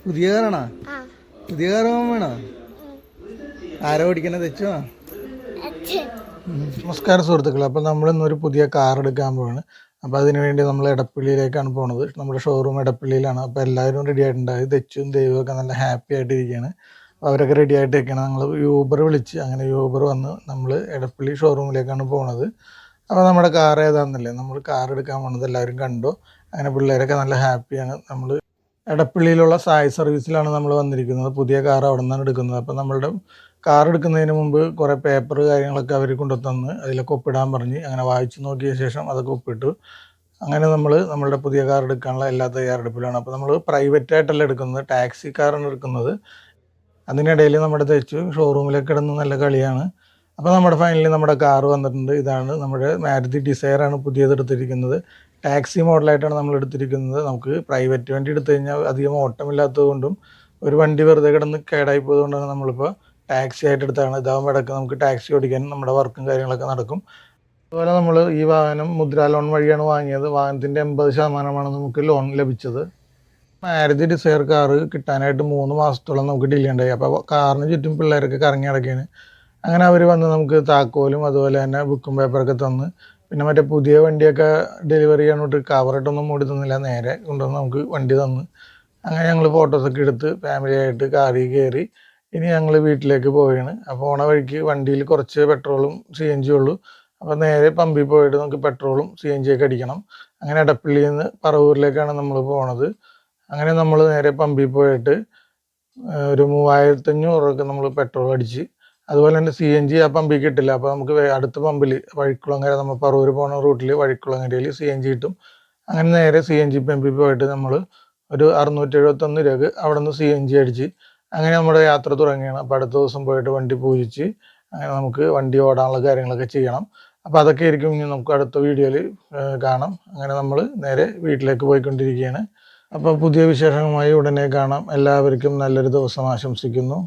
പുതിയ കാറാണോ? ആ പുതിയ കാർ വേണോ? ആരാ ഓടിക്കണത്? തെച്ചോ? അച്ഛൻ നമസ്കാരം സുഹൃത്തുക്കളെ. അപ്പോൾ നമ്മൾ ഇന്നൊരു പുതിയ കാർ എടുക്കാൻ പോവാണ്. അപ്പോൾ അതിന് വേണ്ടി നമ്മൾ എടപ്പള്ളിയിലേക്കാണ് പോകുന്നത്. നമ്മുടെ ഷോറൂം എടപ്പള്ളിയിലാണ്. അപ്പോൾ എല്ലാവരും റെഡി ആയിട്ടുണ്ടായി. തെച്ചും ദൈവവും ഒക്കെ നല്ല ഹാപ്പി ആയിട്ടിരിക്കുകയാണ്. അപ്പോൾ അവരൊക്കെ റെഡി ആയിട്ടിരിക്കുകയാണ്. ഞങ്ങൾ യൂബർ വിളിച്ച് അങ്ങനെ യൂബർ വന്ന് നമ്മൾ എടപ്പള്ളി ഷോറൂമിലേക്കാണ് പോകുന്നത്. അപ്പോൾ നമ്മുടെ കാർ ഏതാണെന്നല്ലേ നമ്മൾ കാർ എടുക്കാൻ പോകുന്നത് എല്ലാവരും കണ്ടു. അങ്ങനെ പിള്ളേരൊക്കെ നല്ല ഹാപ്പിയാണ്. നമ്മൾ എടപ്പള്ളിയിലുള്ള സായി സർവീസിലാണ് നമ്മൾ വന്നിരിക്കുന്നത്. പുതിയ കാർ അവിടെ നിന്നാണ് എടുക്കുന്നത്. അപ്പോൾ നമ്മളുടെ കാർ എടുക്കുന്നതിന് മുമ്പ് കുറേ പേപ്പർ കാര്യങ്ങളൊക്കെ അവർ കൊണ്ടുതന്ന് അതിലൊക്കെ ഒപ്പിടാൻ പറഞ്ഞ് അങ്ങനെ വായിച്ച് നോക്കിയ ശേഷം അതൊക്കെ ഒപ്പിട്ടു. അങ്ങനെ നമ്മൾ നമ്മളുടെ പുതിയ കാർ എടുക്കാനുള്ള എല്ലാ തയ്യാറെടുപ്പിലാണ്. അപ്പോൾ നമ്മൾ പ്രൈവറ്റ് ആയിട്ടല്ല എടുക്കുന്നത്, ടാക്സി കാറാണ് എടുക്കുന്നത്. അതിനിടയിൽ നമ്മുടെ തെച്ചു ഷോറൂമിലേക്ക് കിടന്ന് നല്ല കളിയാണ്. അപ്പോൾ നമ്മുടെ ഫൈനലി നമ്മുടെ കാർ വന്നിട്ടുണ്ട്. ഇതാണ് നമ്മുടെ മാരുതി ഡിസയറാണ് പുതിയത് എടുത്തിരിക്കുന്നത്. ടാക്സി മോഡലായിട്ടാണ് നമ്മൾ എടുത്തിരിക്കുന്നത്. നമുക്ക് പ്രൈവറ്റ് വണ്ടി എടുത്തു കഴിഞ്ഞാൽ അധികം ഓട്ടമില്ലാത്തത് കൊണ്ടും ഒരു വണ്ടി വെറുതെ കിടന്ന് കേടായി പോയതുകൊണ്ടാണ് നമ്മളിപ്പോൾ ടാക്സി ആയിട്ട് എടുത്താണ്. ഇതാകുമ്പോൾ ഇടയ്ക്ക് നമുക്ക് ടാക്സി ഓടിക്കാനും നമ്മുടെ വർക്കും കാര്യങ്ങളൊക്കെ നടക്കും. അതുപോലെ നമ്മൾ ഈ വാഹനം മുദ്രാ ലോൺ വഴിയാണ് വാങ്ങിയത്. വാഹനത്തിൻ്റെ 80% നമുക്ക് ലോൺ ലഭിച്ചത്. മാരുതി ഡിസയർ കാറ് കിട്ടാനായിട്ട് 3 മാസത്തോളം നമുക്ക് ഡിലേ ഉണ്ടായി. അപ്പോൾ കാറിന് ചുറ്റും പിള്ളേരൊക്കെ കറങ്ങി നടക്കുകയാണ്. അങ്ങനെ അവർ വന്ന് നമുക്ക് താക്കോലും അതുപോലെ തന്നെ ബുക്കും പേപ്പറൊക്കെ തന്ന്, പിന്നെ മറ്റേ പുതിയ വണ്ടിയൊക്കെ ഡെലിവറി ചെയ്യാനോട്ട് കവറായിട്ടൊന്നും മൂടി തന്നില്ല, നേരെ കൊണ്ടുവന്ന് നമുക്ക് വണ്ടി തന്ന്. അങ്ങനെ ഞങ്ങൾ ഫോട്ടോസൊക്കെ എടുത്ത് ഫാമിലി ആയിട്ട് കാറിൽ കയറി ഇനി ഞങ്ങൾ വീട്ടിലേക്ക് പോവുകയാണ്. അപ്പോൾ പോണ വഴിക്ക് വണ്ടിയിൽ കുറച്ച് പെട്രോളും CNG ഉള്ളൂ. അപ്പോൾ നേരെ പമ്പിൽ പോയിട്ട് നമുക്ക് പെട്രോളും CNG ഒക്കെ അടിക്കണം. അങ്ങനെ എടപ്പള്ളിയിൽ നിന്ന് പറവൂരിലേക്കാണ് നമ്മൾ പോണത്. അങ്ങനെ നമ്മൾ നേരെ പമ്പിൽ പോയിട്ട് ഒരു 3500 നമ്മൾ പെട്രോൾ അടിച്ച്, അതുപോലെ തന്നെ CNG ആ പമ്പിൽ കിട്ടില്ല. അപ്പോൾ നമുക്ക് അടുത്ത പമ്പിൽ വഴിക്കുളങ്ങര, നമ്മൾ പറവൂർ പോകുന്ന റൂട്ടിൽ വഴിക്കുളങ്ങരയിൽ CNG കിട്ടും. അങ്ങനെ നേരെ CNG പമ്പിൽ പോയിട്ട് നമ്മൾ ഒരു 671 രൂപക്ക് അവിടെ നിന്ന് CNG അടിച്ച് അങ്ങനെ നമ്മുടെ യാത്ര തുടങ്ങുകയാണ്. അപ്പോൾ അടുത്ത ദിവസം പോയിട്ട് വണ്ടി പൂജിച്ച് അങ്ങനെ നമുക്ക് വണ്ടി ഓടാനുള്ള കാര്യങ്ങളൊക്കെ ചെയ്യണം. അപ്പോൾ അതൊക്കെ ആയിരിക്കും ഇനി നമുക്ക് അടുത്ത വീഡിയോയിൽ കാണാം. അങ്ങനെ നമ്മൾ നേരെ വീട്ടിലേക്ക് പോയിക്കൊണ്ടിരിക്കുകയാണ്. അപ്പോൾ പുതിയ വിശേഷങ്ങളുമായി ഉടനെ കാണാം. എല്ലാവർക്കും നല്ലൊരു ദിവസം ആശംസിക്കുന്നു.